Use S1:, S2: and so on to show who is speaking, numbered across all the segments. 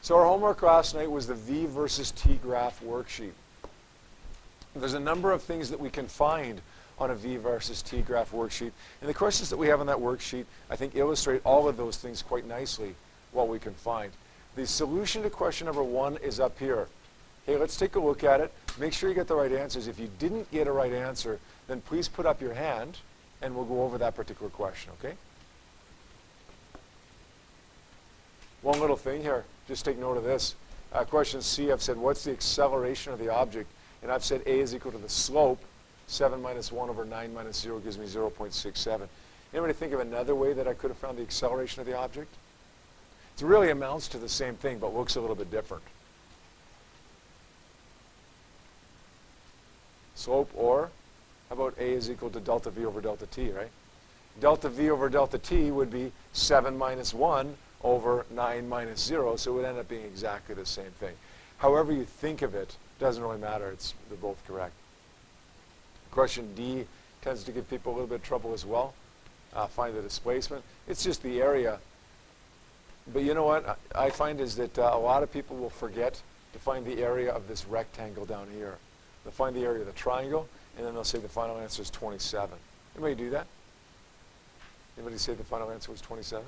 S1: So our homework last night was the V versus T graph worksheet. There's a number of things that we can find on a V versus T graph worksheet. And the questions that we have on that worksheet, I think, illustrate all of those things quite nicely, what we can find. The solution to question number 1 is up here. Okay, let's take a look at it. Make sure you get the right answers. If you didn't get a right answer, then please put up your hand, and we'll go over that particular question, okay? One little thing here, just take note of this. Question C, I've said, what's the acceleration of the object? And I've said A is equal to the slope. 7 minus 1 over 9 minus 0 gives me 0.67. Anybody think of another way that I could have found the acceleration of the object? It really amounts to the same thing, but looks a little bit different. Slope, or how about A is equal to delta V over delta T, right? Delta V over delta T would be 7 minus 1 over 9 minus 0, so it would end up being exactly the same thing. However you think of it, doesn't really matter. They're both correct. Question D tends to give people a little bit of trouble as well. Find the displacement. It's just the area. But you know what I find is that a lot of people will forget to find the area of this rectangle down here. They'll find the area of the triangle, and then they'll say the final answer is 27. Anybody do that? Anybody say the final answer was 27?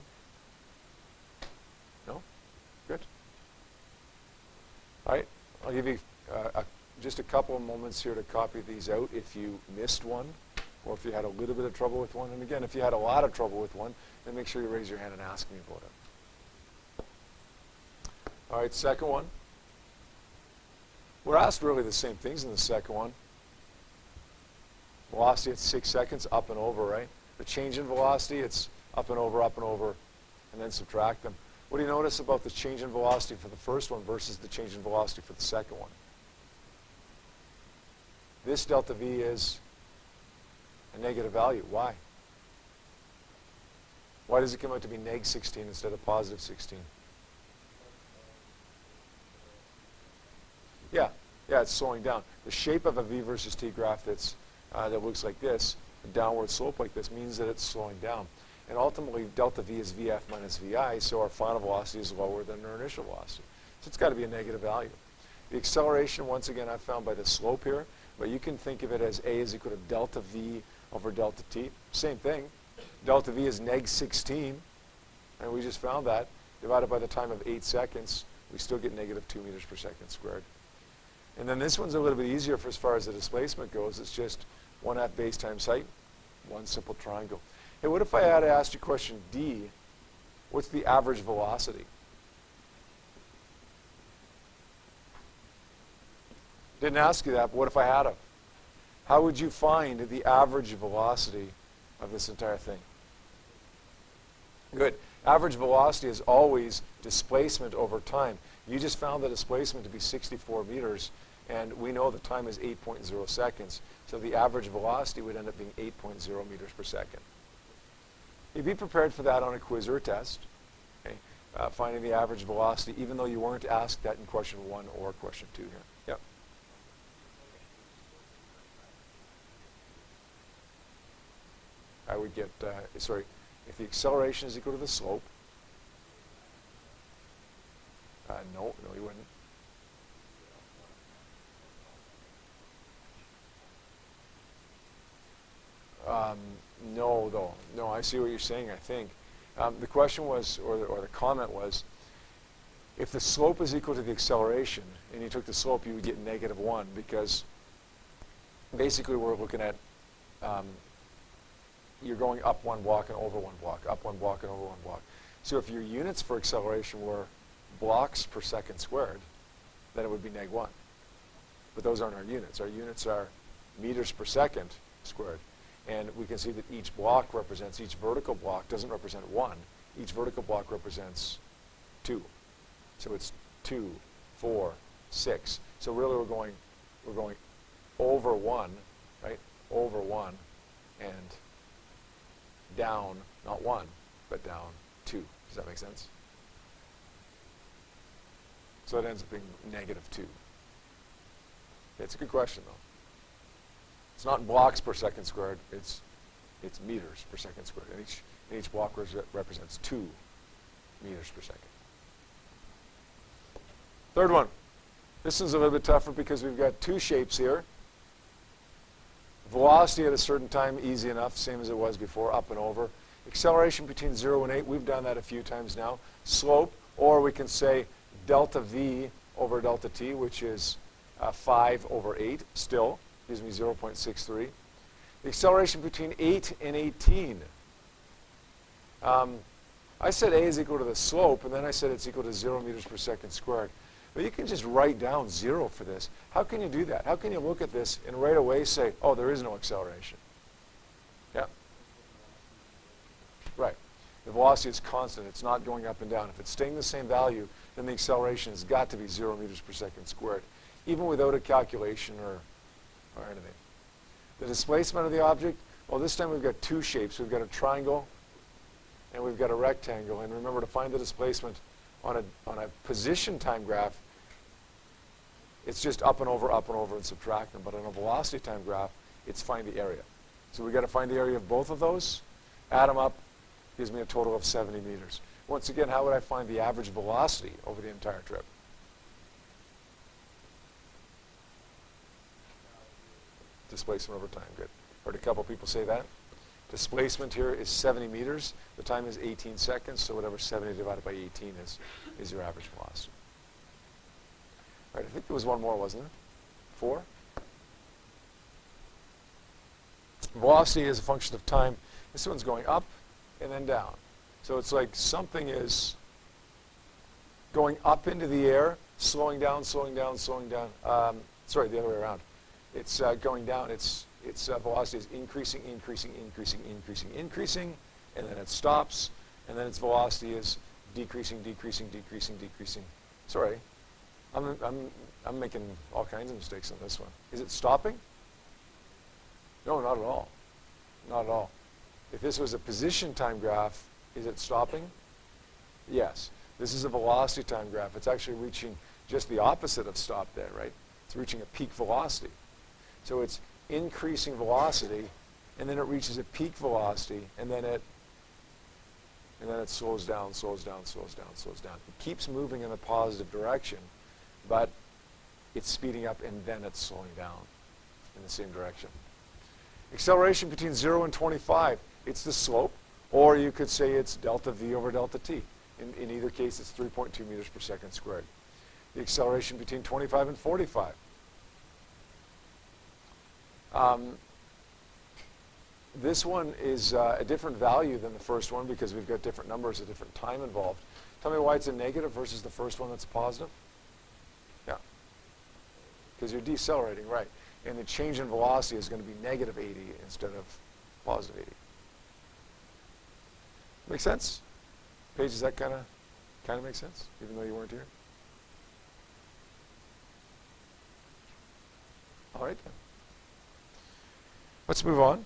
S1: No? Good. All right. I'll give you just a couple of moments here to copy these out if you missed one, or if you had a little bit of trouble with one. And again, if you had a lot of trouble with one, then make sure you raise your hand and ask me about it. All right, second one. We're asked really the same things in the second one. Velocity at 6 seconds, up and over, right? The change in velocity, it's up and over, and then subtract them. What do you notice about the change in velocity for the first one versus the change in velocity for the second one? This delta V is a negative value. Why? Why does it come out to be negative 16 instead of positive 16? Yeah, it's slowing down. The shape of a V versus T graph that looks like this, a downward slope like this, means that it's slowing down. And ultimately, delta V is VF minus VI, so our final velocity is lower than our initial velocity. So it's got to be a negative value. The acceleration, once again, I've found by the slope here, but you can think of it as A is equal to delta V over delta T. Same thing. Delta V is negative 16, and we just found that. Divided by the time of 8 seconds, we still get negative 2 meters per second squared. And then this one's a little bit easier for as far as the displacement goes. It's just 1/2 base times height, one simple triangle. Hey, what if I had asked you question D, what's the average velocity? Didn't ask you that, but what if I had it? How would you find the average velocity of this entire thing? Good. Average velocity is always displacement over time. You just found the displacement to be 64 meters, and we know the time is 8.0 seconds. So the average velocity would end up being 8.0 meters per second. You'd be prepared for that on a quiz or a test, okay? Finding the average velocity, even though you weren't asked that in question 1 or question 2 here. Yep. I would get, if the acceleration is equal to the slope, no, you wouldn't. No, though. No, I see what you're saying, I think. The question was, or the comment was, if the slope is equal to the acceleration, and you took the slope, you would get -1, because basically we're looking at, you're going up one block and over one block, up one block and over one block. So if your units for acceleration were blocks per second squared, then it would be -1. But those aren't our units. Our units are meters per second squared. And we can see that each block represents, each vertical block doesn't represent 1. Each vertical block represents 2. So it's 2, 4, 6. So really we're going over 1, right? Over 1 and down, not 1, but down 2. Does that make sense? So it ends up being -2. It's a good question, though. It's not blocks per second squared, it's meters per second squared. And each block represents 2 meters per second. Third one. This one's a little bit tougher because we've got two shapes here. Velocity at a certain time, easy enough, same as it was before, up and over. Acceleration between 0 and 8, we've done that a few times now. Slope, or we can say delta V over delta T, which is 5 over 8 still, gives me 0.63. The acceleration between 8 and 18. I said A is equal to the slope, and then I said it's equal to 0 meters per second squared. But you can just write down 0 for this. How can you do that? How can you look at this and right away say, oh, there is no acceleration? Yeah. Right. The velocity is constant. It's not going up and down. If it's staying the same value, then the acceleration has got to be 0 meters per second squared, even without a calculation or anything. The displacement of the object, well, this time we've got two shapes. We've got a triangle and we've got a rectangle. And remember, to find the displacement on a position time graph, it's just up and over and subtract them. But on a velocity time graph, it's find the area. So we've got to find the area of both of those, add them up, gives me a total of 70 meters. Once again, how would I find the average velocity over the entire trip? Displacement over time, good. Heard a couple people say that. Displacement here is 70 meters. The time is 18 seconds, so whatever 70 divided by 18 is your average velocity. All right, I think there was one more, wasn't there? 4? Velocity is a function of time. This one's going up and then down. So it's like something is going up into the air, slowing down, slowing down, slowing down. Sorry, the other way around. It's going down. Its velocity is increasing, increasing, increasing, increasing, increasing, and then it stops, and then its velocity is decreasing, decreasing, decreasing, decreasing. Sorry, I'm making all kinds of mistakes on this one. Is it stopping? No, not at all. Not at all. If this was a position time graph, is it stopping? Yes. This is a velocity time graph. It's actually reaching just the opposite of stop there, right? It's reaching a peak velocity. So it's increasing velocity, and then it reaches a peak velocity, and then it slows down, slows down, slows down, slows down. It keeps moving in the positive direction, but it's speeding up, and then it's slowing down in the same direction. Acceleration between 0 and 25, it's the slope, or you could say it's delta V over delta T. In either case, it's 3.2 meters per second squared. The acceleration between 25 and 45. This one is a different value than the first one because we've got different numbers, a different time involved. Tell me why it's a negative versus the first one that's a positive? Yeah. Because you're decelerating, right. And the change in velocity is going to be negative 80 instead of positive 80. Make sense? Paige, does that kind of make sense, even though you weren't here? All right, then. Let's move on.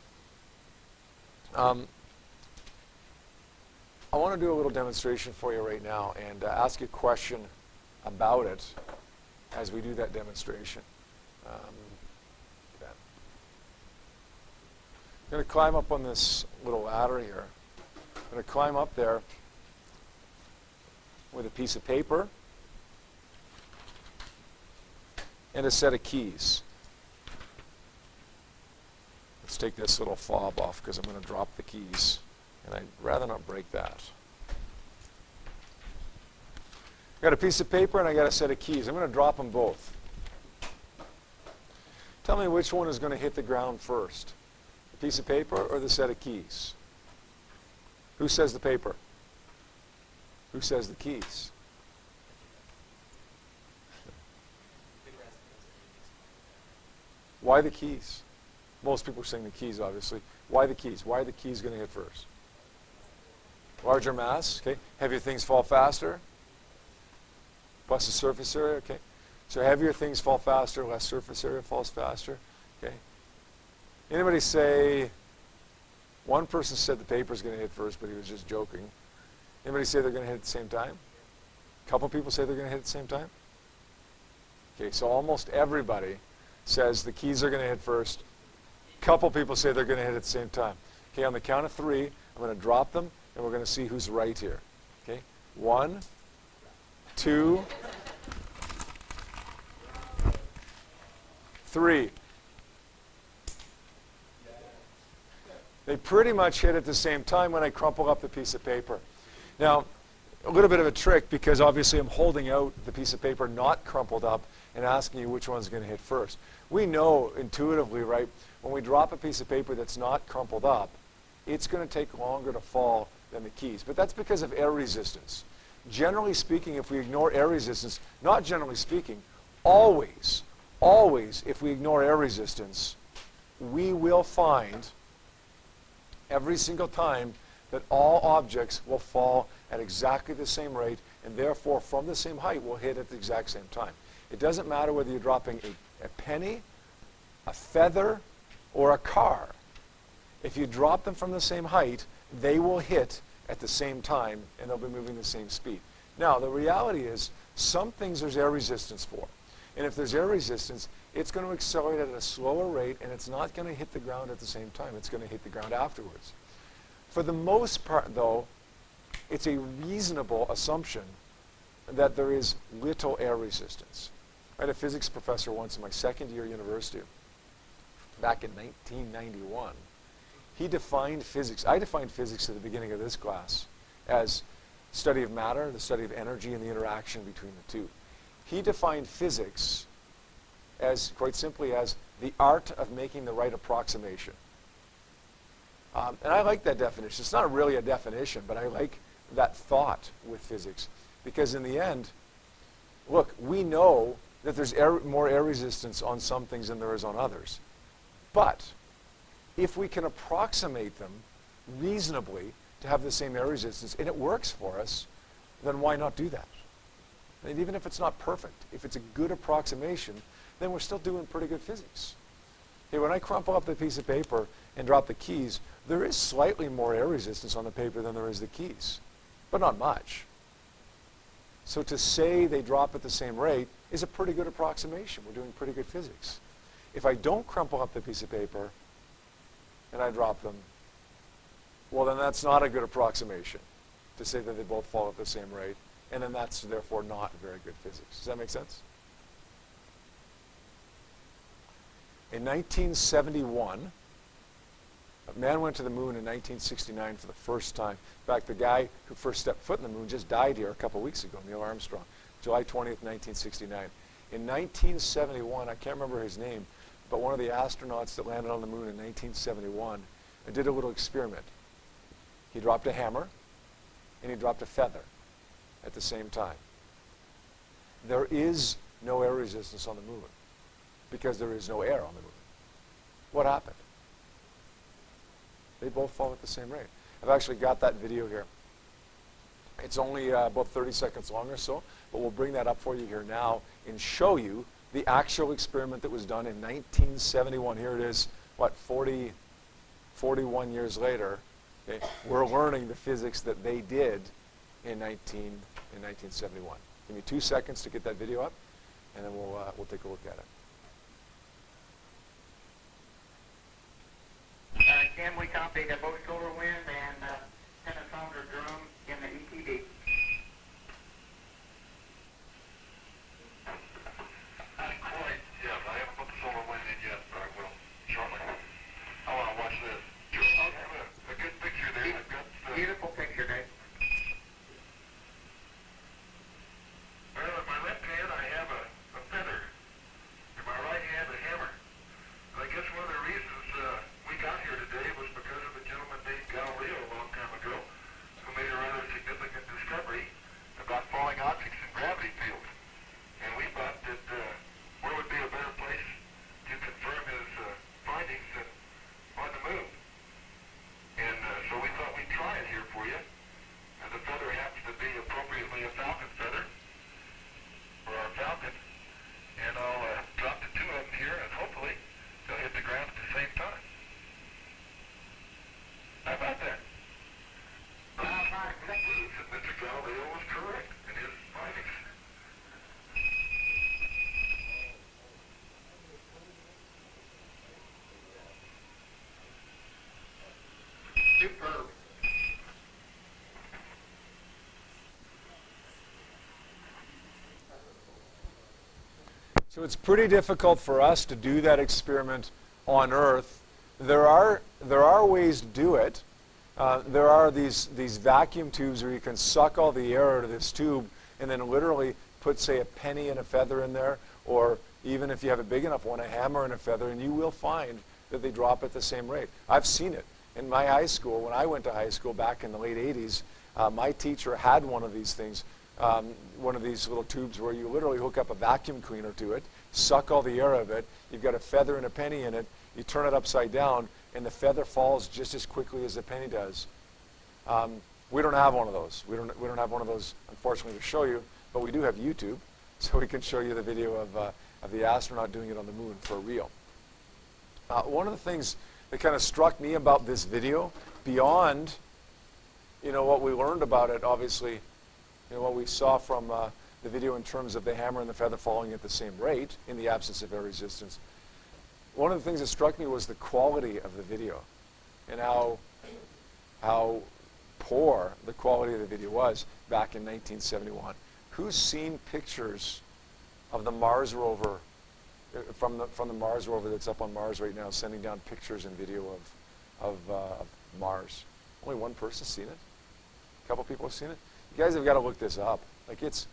S1: I want to do a little demonstration for you right now and ask you a question about it as we do that demonstration. I'm going to climb up on this little ladder here. I'm going to climb up there with a piece of paper and a set of keys. Let's take this little fob off because I'm going to drop the keys, and I'd rather not break that. I got a piece of paper and I got a set of keys. I'm going to drop them both. Tell me which one is going to hit the ground first, the piece of paper or the set of keys? Who says the paper? Who says the keys? Why the keys? Most people are saying the keys, obviously. Why the keys? Why are the keys going to hit first? Larger mass, okay. Heavier things fall faster. Plus the surface area, okay. So heavier things fall faster, less surface area falls faster, okay. Anybody say, one person said the paper's going to hit first, but he was just joking. Anybody say they're going to hit at the same time? A couple people say they're going to hit at the same time? Okay, so almost everybody says the keys are going to hit first. Couple people say they're going to hit at the same time. Okay, on the count of 3, I'm going to drop them, and we're going to see who's right here. Okay, 1, 2, 3. They pretty much hit at the same time when I crumple up the piece of paper. Now, a little bit of a trick, because obviously I'm holding out the piece of paper not crumpled up and asking you which one's going to hit first. We know intuitively, right, when we drop a piece of paper that's not crumpled up, it's going to take longer to fall than the keys. But that's because of air resistance. Generally speaking, if we ignore air resistance, not generally speaking, always, if we ignore air resistance, we will find every single time that all objects will fall at exactly the same rate, and therefore from the same height will hit at the exact same time. It doesn't matter whether you're dropping a penny, a feather, or a car. If you drop them from the same height, they will hit at the same time, and they'll be moving the same speed. Now, the reality is, some things there's air resistance for. And if there's air resistance, it's going to accelerate at a slower rate, and it's not going to hit the ground at the same time. It's going to hit the ground afterwards. For the most part, though, it's a reasonable assumption that there is little air resistance. I had a physics professor once in my second year at university, back in 1991. He defined physics. I defined physics at the beginning of this class as study of matter, the study of energy, and the interaction between the two. He defined physics as, quite simply, as the art of making the right approximation. And I like that definition. It's not really a definition, but I like that thought with physics. Because in the end, look, we know that there's more air resistance on some things than there is on others. But if we can approximate them reasonably to have the same air resistance, and it works for us, then why not do that? And even if it's not perfect, if it's a good approximation, then we're still doing pretty good physics. Hey, when I crumple up the piece of paper and drop the keys, there is slightly more air resistance on the paper than there is the keys, but not much. So to say they drop at the same rate is a pretty good approximation. We're doing pretty good physics. If I don't crumple up the piece of paper and I drop them, well, then that's not a good approximation to say that they both fall at the same rate, and then that's therefore not very good physics. Does that make sense? In 1971, a man went to the moon in 1969 for the first time. In fact, the guy who first stepped foot in the moon just died here a couple weeks ago, Neil Armstrong, July 20th, 1969. In 1971, I can't remember his name, but one of the astronauts that landed on the moon in 1971 did a little experiment. He dropped a hammer and he dropped a feather at the same time. There is no air resistance on the moon because there is no air on the moon. What happened? They both fall at the same rate. I've actually got that video here. It's only about 30 seconds long or so, but we'll bring that up for you here now and show you the actual experiment that was done in 1971. Here it is, 41 years later. Okay, we're learning the physics that they did in 1971. Give me 2 seconds to get that video up, and then we'll take a look at it.
S2: Tim, we copied both solar wind and penetrator drum in the ETD.
S3: Not quite yet. I haven't put the solar wind in yet, but I will shortly. I want to watch this. Okay. A good picture there. I've got
S2: Beautiful picture, Dave.
S3: well, in my left hand I have a feather. In my right hand a hammer. And I guess one of the reasons we got here today was because of a gentleman named Galileo.
S1: So it's pretty difficult for us to do that experiment on Earth. There are ways to do it. There are these vacuum tubes where you can suck all the air out of this tube and then literally put, say, a penny and a feather in there, or even if you have a big enough one, a hammer and a feather, and you will find that they drop at the same rate. I've seen it. In my high school, when I went to high school back in the late 80s, my teacher had one of these things, one of these little tubes where you literally hook up a vacuum cleaner to it, suck all the air out of it, you've got a feather and a penny in it, you turn it upside down, and the feather falls just as quickly as the penny does. We don't have one of those. We don't have one of those, unfortunately, to show you, but we do have YouTube, so we can show you the video of the astronaut doing it on the moon for real. One of the things that kind of struck me about this video, beyond what we learned about it, obviously, what we saw from the video in terms of the hammer and the feather falling at the same rate in the absence of air resistance, one of the things that struck me was the quality of the video and how poor the quality of the video was back in 1971. Who's seen pictures of the Mars rover, from the Mars rover that's up on Mars right now, sending down pictures and video of Mars? Only one person's seen it. A couple people have seen it. You guys have got to look this up. Like, it's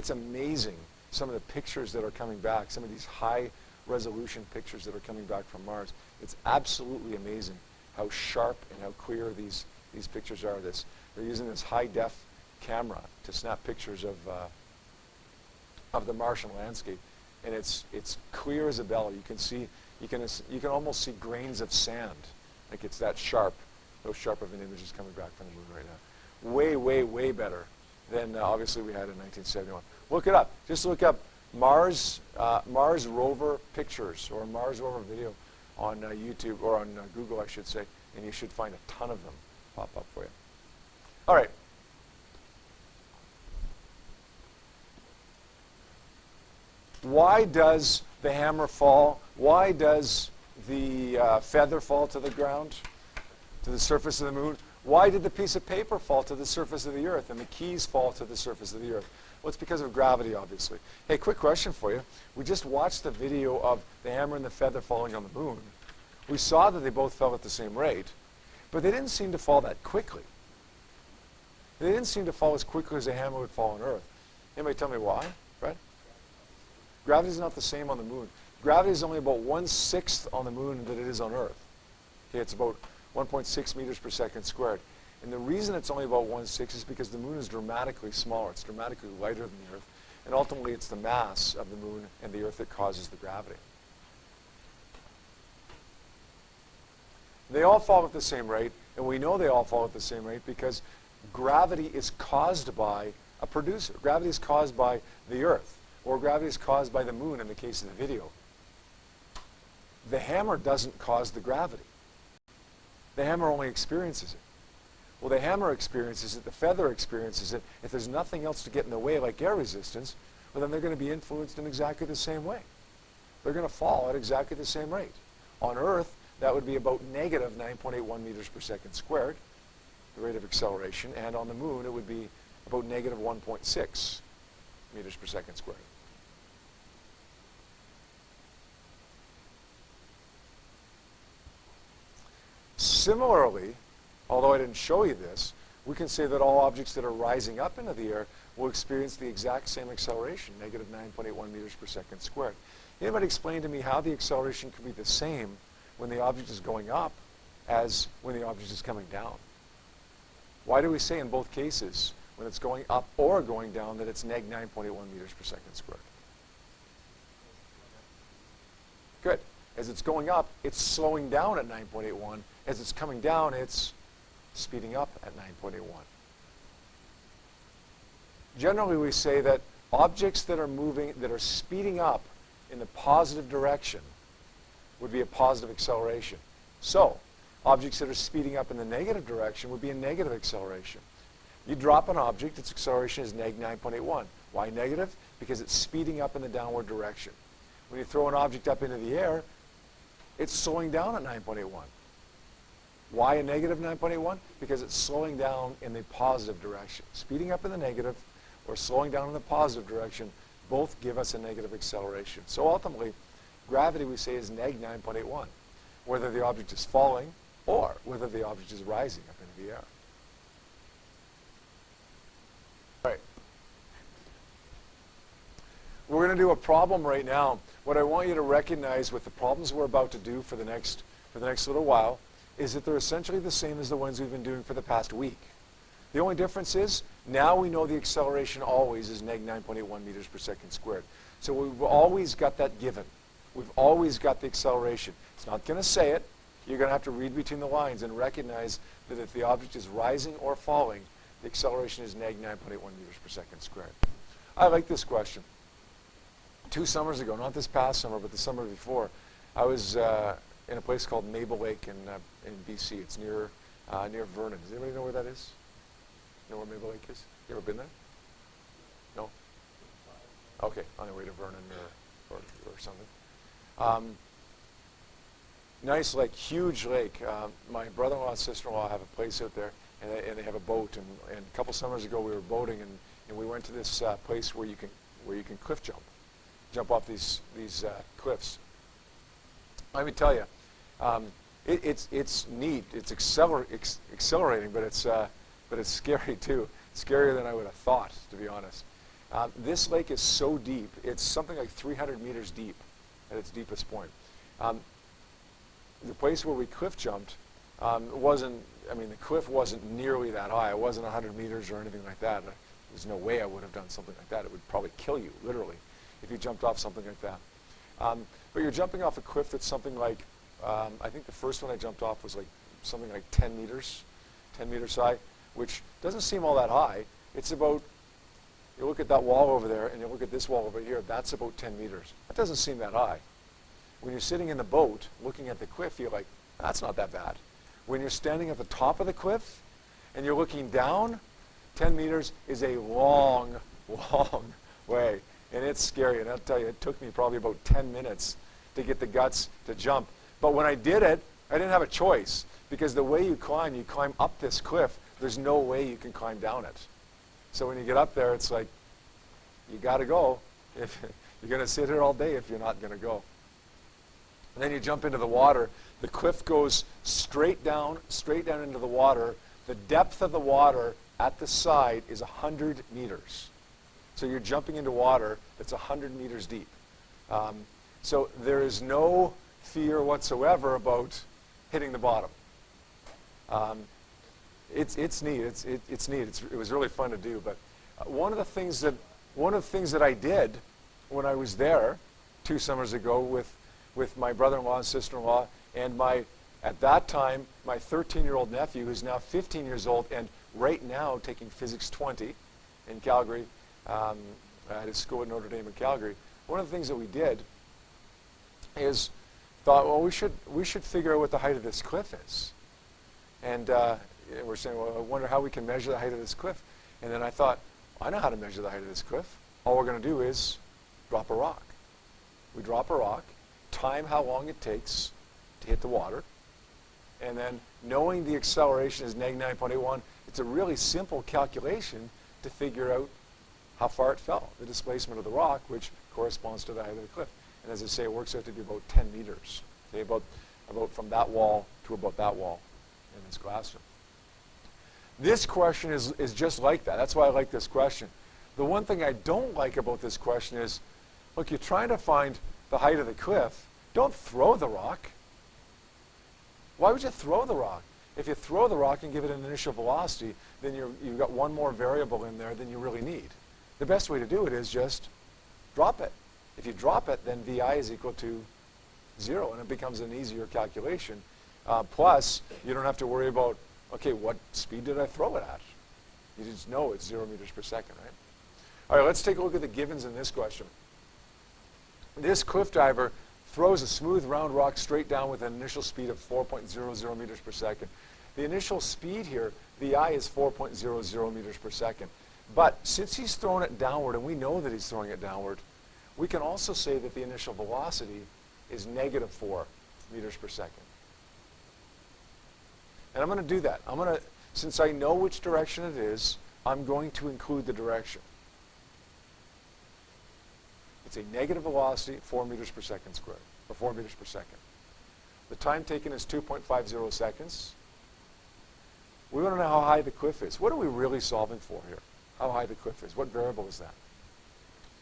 S1: amazing, some of the pictures that are coming back, some of these high resolution pictures that are coming back from Mars. It's absolutely amazing how sharp and how clear these pictures are. They're using this high def camera to snap pictures of the Martian landscape, and it's clear as a bell. You can almost see grains of sand. Like, it's that sharp. Those sharp of an image is coming back from the moon right now. Way, way, way better than obviously we had in 1971. Look it up. Just look up Mars rover pictures or Mars rover video on YouTube, or on Google, I should say, and you should find a ton of them pop up for you. All right. Why does the hammer fall? Why does the feather fall to the ground, to the surface of the moon? Why did the piece of paper fall to the surface of the Earth and the keys fall to the surface of the Earth? Well, it's because of gravity, obviously. Hey, quick question for you. We just watched the video of the hammer and the feather falling on the moon. We saw that they both fell at the same rate, but they didn't seem to fall that quickly. They didn't seem to fall as quickly as a hammer would fall on Earth. Anybody tell me why, Brad? Gravity is not the same on the moon. Gravity is only about 1/6 on the moon than it is on Earth. Okay, it's about 1.6 meters per second squared. And the reason it's only about 1/6 is because the moon is dramatically smaller. It's dramatically lighter than the Earth. And ultimately, it's the mass of the moon and the Earth that causes the gravity. They all fall at the same rate, and we know they all fall at the same rate because gravity is caused by a producer. Gravity is caused by the Earth, or gravity is caused by the moon in the case of the video. The hammer doesn't cause the gravity. The hammer only experiences it. Well, the hammer experiences it, the feather experiences it. If there's nothing else to get in the way, like air resistance, well, then they're going to be influenced in exactly the same way. They're going to fall at exactly the same rate. On Earth, that would be about negative 9.81 meters per second squared, the rate of acceleration, and on the moon, it would be about negative 1.6 meters per second squared. Similarly, although I didn't show you this, we can say that all objects that are rising up into the air will experience the exact same acceleration, negative 9.81 meters per second squared. Anybody explain to me how the acceleration can be the same when the object is going up as when the object is coming down? Why do we say in both cases, when it's going up or going down, that it's neg 9.81 meters per second squared? Good. As it's going up, it's slowing down at 9.81. As it's coming down, it's speeding up at 9.81. Generally, we say that objects that are moving, that are speeding up in the positive direction would be a positive acceleration. So, objects that are speeding up in the negative direction would be a negative acceleration. You drop an object, its acceleration is neg 9.81. Why negative? Because it's speeding up in the downward direction. When you throw an object up into the air, it's slowing down at 9.81. Why a negative 9.81? Because it's slowing down in the positive direction. Speeding up in the negative or slowing down in the positive direction both give us a negative acceleration. So ultimately, gravity, we say, is neg 9.81, whether the object is falling or whether the object is rising up into the air. All right. We're going to do a problem right now. What I want you to recognize with the problems we're about to do for the next little while is that they're essentially the same as the ones we've been doing for the past week. The only difference is now we know the acceleration always is neg 9.81 meters per second squared. So we've always got that given. We've always got the acceleration. It's not going to say it. You're going to have to read between the lines and recognize that if the object is rising or falling, the acceleration is neg 9.81 meters per second squared. I like this question. 2 summers ago, not this past summer, but the summer before, I was in a place called Maple Lake in BC. It's near Vernon. Does anybody know where that is? Know where Maple Lake is? You ever been there? No? Okay, on the way to Vernon or something. Nice lake, huge lake. My brother-in-law and sister-in-law have a place out there, and they have a boat. And a couple summers ago, we were boating, and we went to this place where you can cliff jump off these cliffs. Let me tell you, it's neat. It's accelerating, but it's scary too. Scarier than I would have thought, to be honest. This lake is so deep; it's something like 300 meters deep at its deepest point. The place where we cliff jumped wasn't. I mean, the cliff wasn't nearly that high. It wasn't 100 meters or anything like that. There's no way I would have done something like that. It would probably kill you, literally, if you jumped off something like that. But you're jumping off a cliff that's something like, I think the first one I jumped off was like something like 10 meters high, which doesn't seem all that high. It's about, you look at that wall over there and you look at this wall over here, that's about 10 meters. That doesn't seem that high. When you're sitting in the boat looking at the cliff, you're like, that's not that bad. When you're standing at the top of the cliff and you're looking down, 10 meters is a long, long way. And it's scary. And I'll tell you, it took me probably about 10 minutes to get the guts to jump. But when I did it, I didn't have a choice. Because the way you climb up this cliff, there's no way you can climb down it. So when you get up there, it's like, you got to go. If you're going to sit here all day if you're not going to go. And then you jump into the water. The cliff goes straight down into the water. The depth of the water at the side is 100 meters. So you're jumping into water that's 100 meters deep. So there is no fear whatsoever about hitting the bottom. It's neat. It's neat. It was really fun to do. But one of the things that I did when I was there 2 summers ago with my brother-in-law and sister-in-law and at that time my 13-year-old nephew, who's now 15 years old and right now taking Physics 20 in Calgary. At his school at Notre Dame in Calgary. One of the things that we did is thought, well, we should figure out what the height of this cliff is. And we're saying, well, I wonder how we can measure the height of this cliff. And then I thought, I know how to measure the height of this cliff. All we're going to do is drop a rock. We drop a rock, time how long it takes to hit the water, and then knowing the acceleration is neg 9.81, it's a really simple calculation to figure out how far it fell, the displacement of the rock, which corresponds to the height of the cliff. And as I say, it works out to be about 10 meters, okay, about from that wall to about that wall in this classroom. This question is just like that. That's why I like this question. The one thing I don't like about this question is, look, you're trying to find the height of the cliff. Don't throw the rock. Why would you throw the rock? If you throw the rock and give it an initial velocity, then you've got one more variable in there than you really need. The best way to do it is just drop it. If you drop it, then VI is equal to 0, and it becomes an easier calculation. Plus, you don't have to worry about, okay, what speed did I throw it at? You just know it's 0 meters per second, right? All right, let's take a look at the givens in this question. This cliff diver throws a smooth round rock straight down with an initial speed of 4.00 meters per second. The initial speed here, VI, is 4.00 meters per second. But since he's throwing it downward, and we know that he's throwing it downward, we can also say that the initial velocity is negative 4 meters per second. And I'm going to do that. Since I know which direction it is, I'm going to include the direction. It's a negative velocity, 4 meters per second squared, or 4 meters per second. The time taken is 2.50 seconds. We want to know how high the cliff is. What are we really solving for here? How high the cliff is? What variable is that?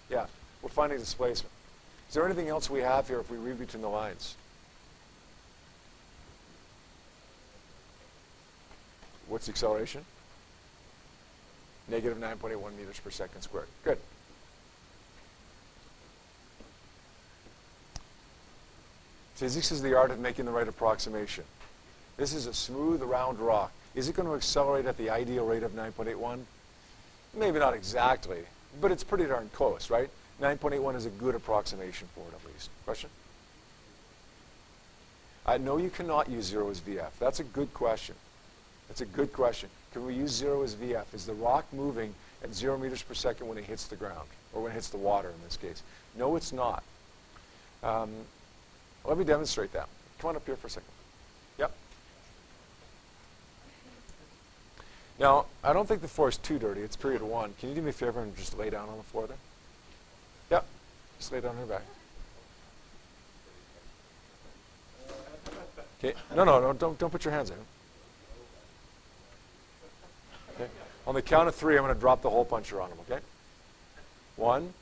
S1: Yeah, we're finding displacement. Is there anything else we have here if we read between the lines? What's the acceleration? Negative 9.81 meters per second squared. Good. Physics is the art of making the right approximation. This is a smooth, round rock. Is it going to accelerate at the ideal rate of 9.81? Maybe not exactly, but it's pretty darn close, right? 9.81 is a good approximation for it, at least. Question? No, you cannot use 0 as VF. That's a good question. That's a good question. Can we use 0 as VF? Is the rock moving at 0 meters per second when it hits the ground, or when it hits the water in this case? No, it's not. Let me demonstrate that. Come on up here for a second. Yep. Now, I don't think the floor is too dirty. It's period 1. Can you do me a favor and just lay down on the floor there? Yep. Just lay down on your back. Okay. No, don't put your hands in. Okay. On the count of 3, I'm going to drop the hole puncher on him, okay? 1,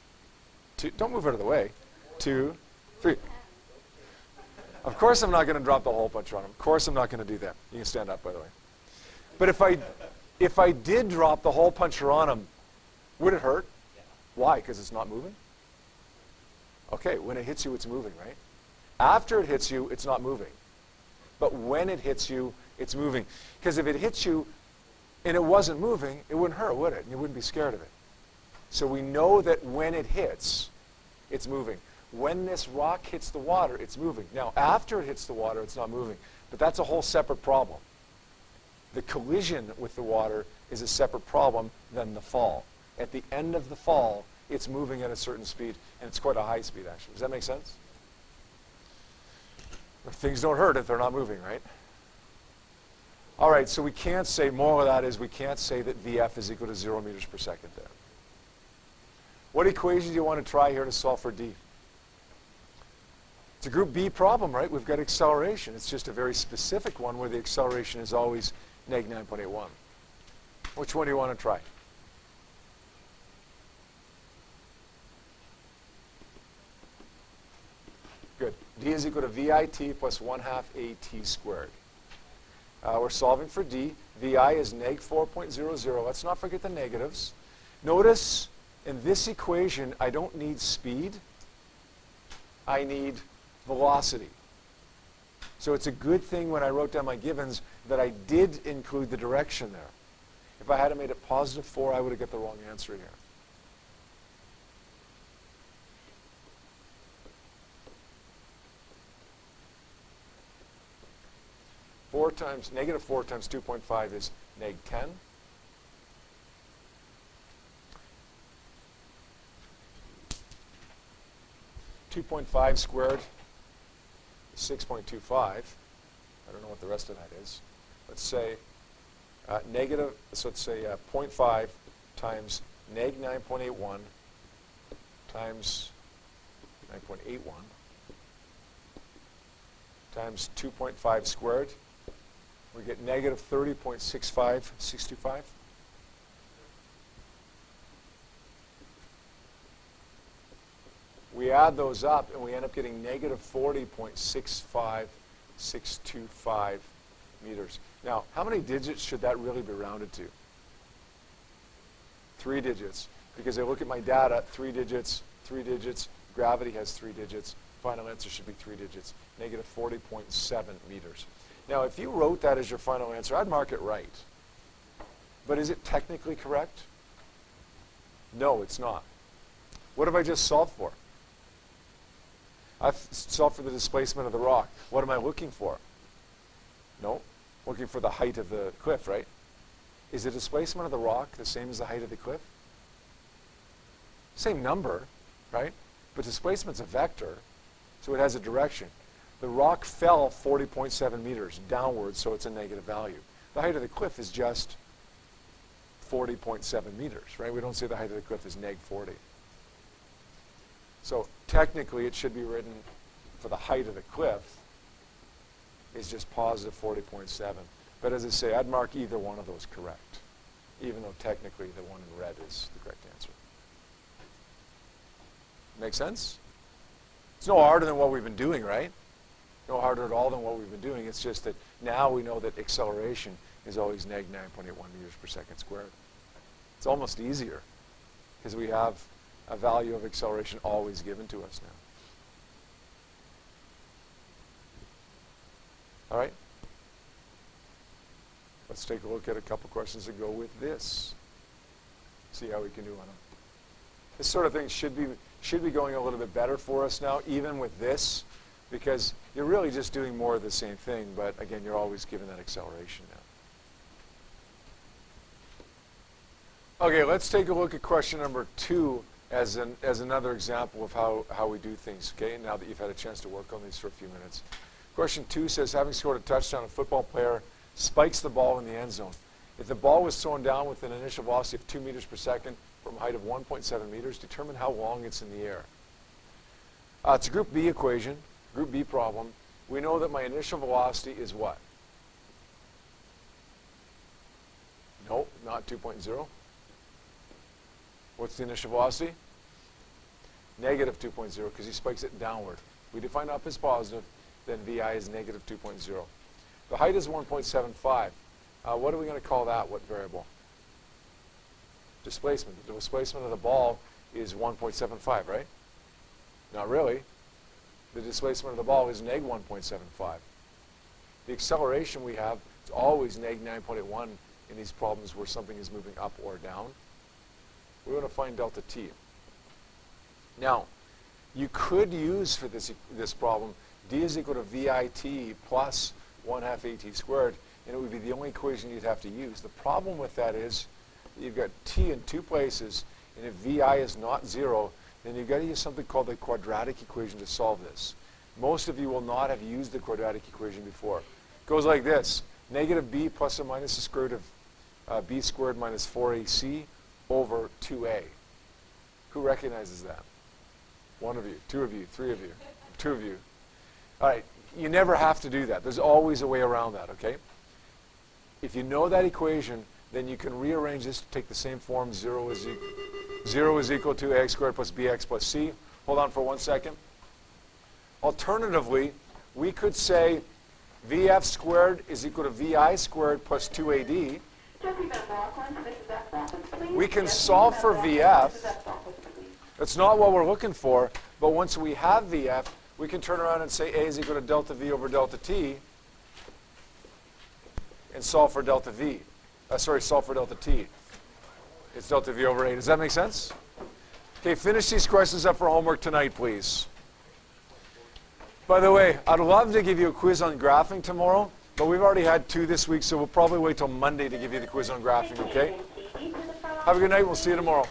S1: 2, don't move out of the way. 2, 3. Of course I'm not going to drop the hole puncher on him. Of course I'm not going to do that. You can stand up, by the way. But if I did drop the hole puncher on him, would it hurt? Why? Because it's not moving? Okay, when it hits you, it's moving, right? After it hits you, it's not moving. But when it hits you, it's moving. Because if it hits you and it wasn't moving, it wouldn't hurt, would it? And you wouldn't be scared of it. So we know that when it hits, it's moving. When this rock hits the water, it's moving. Now, after it hits the water, it's not moving. But that's a whole separate problem. The collision with the water is a separate problem than the fall. At the end of the fall, it's moving at a certain speed, and it's quite a high speed, actually. Does that make sense? Things don't hurt if they're not moving, right? All right, so we can't say, more of that is we can't say that VF is equal to 0 meters per second there. What equation do you want to try here to solve for D? It's a group B problem, right? We've got acceleration. It's just a very specific one where the acceleration is always negative 9.81. Which one do you want to try? Good. D is equal to VIT plus 1/2 AT squared. We're solving for D. VI is neg 4.00. Let's not forget the negatives. Notice in this equation, I don't need speed. I need velocity. So it's a good thing when I wrote down my givens that I did include the direction there. If I had made it positive 4, I would have got the wrong answer here. Negative 4 times 2.5 is neg 10. .5 squared is 6.25. I don't know what the rest of that is. Let's say negative, so let's say 0.5 times neg 9.81 times 9.81 times 2.5 squared. We get negative 30.65625. We add those up, and we end up getting negative 40.65625 meters. Now, how many digits should that really be rounded to? 3 digits. Because I look at my data, 3 digits, 3 digits. Gravity has 3 digits. Final answer should be 3 digits. Negative 40.7 meters. Now, if you wrote that as your final answer, I'd mark it right. But is it technically correct? No, it's not. What have I just solved for? I've solved for the displacement of the rock. What am I looking for? No, looking for the height of the cliff, right? Is the displacement of the rock the same as the height of the cliff? Same number, right? But displacement's a vector, so it has a direction. The rock fell 40.7 meters downwards, so it's a negative value. The height of the cliff is just 40.7 meters, right? We don't say the height of the cliff is neg 40. So technically, it should be written for the height of the cliff is just positive 40.7. But as I say, I'd mark either one of those correct, even though technically the one in red is the correct answer. Make sense? It's no harder than what we've been doing, right? No harder at all than what we've been doing. It's just that now we know that acceleration is always negative 9.81 meters per second squared. It's almost easier because we have a value of acceleration always given to us now. All right? Let's take a look at a couple questions that go with this. See how we can do on them. This sort of thing should be going a little bit better for us now, even with this, because you're really just doing more of the same thing, but again, you're always given that acceleration now. Okay, let's take a look at question number 2 as another example of how we do things, okay, now that you've had a chance to work on these for a few minutes. Question 2 says, having scored a touchdown, a football player spikes the ball in the end zone. If the ball was thrown down with an initial velocity of 2 meters per second from a height of 1.7 meters, determine how long it's in the air. It's a Group B equation, Group B problem. We know that my initial velocity is what? No, not 2.0. What's the initial velocity? Negative 2.0, because he spikes it downward. We define up as positive, then VI is negative 2.0. The height is 1.75. What are we going to call that? What variable? Displacement. The displacement of the ball is 1.75, right? Not really. The displacement of the ball is neg 1.75. The acceleration we have is always neg 9.81 in these problems where something is moving up or down. We want to find delta t. Now, you could use for this problem d is equal to VIT plus 1/2 AT squared, and it would be the only equation you'd have to use. The problem with that is that you've got t in two places, and if VI is not 0, then you've got to use something called the quadratic equation to solve this. Most of you will not have used the quadratic equation before. It goes like this. Negative b plus or minus the square root of b squared minus 4ac over 2a. Who recognizes that? One of you, 2 of you, 3 of you, 2 of you. All right, you never have to do that. There's always a way around that, okay? If you know that equation, then you can rearrange this to take the same form. 0 is equal to ax squared plus bx plus c. Hold on for 1 second. Alternatively, we could say vf squared is equal to vi squared plus 2ad. We can solve for vf. That's not what we're looking for, but once we have vf, we can turn around and say a is equal to delta v over delta t and solve for delta v. Solve for delta t. It's delta v over a. Does that make sense? Okay, finish these questions up for homework tonight, please. By the way, I'd love to give you a quiz on graphing tomorrow, but we've already had 2 this week, so we'll probably wait till Monday to give you the quiz on graphing, okay? Have a good night. We'll see you tomorrow.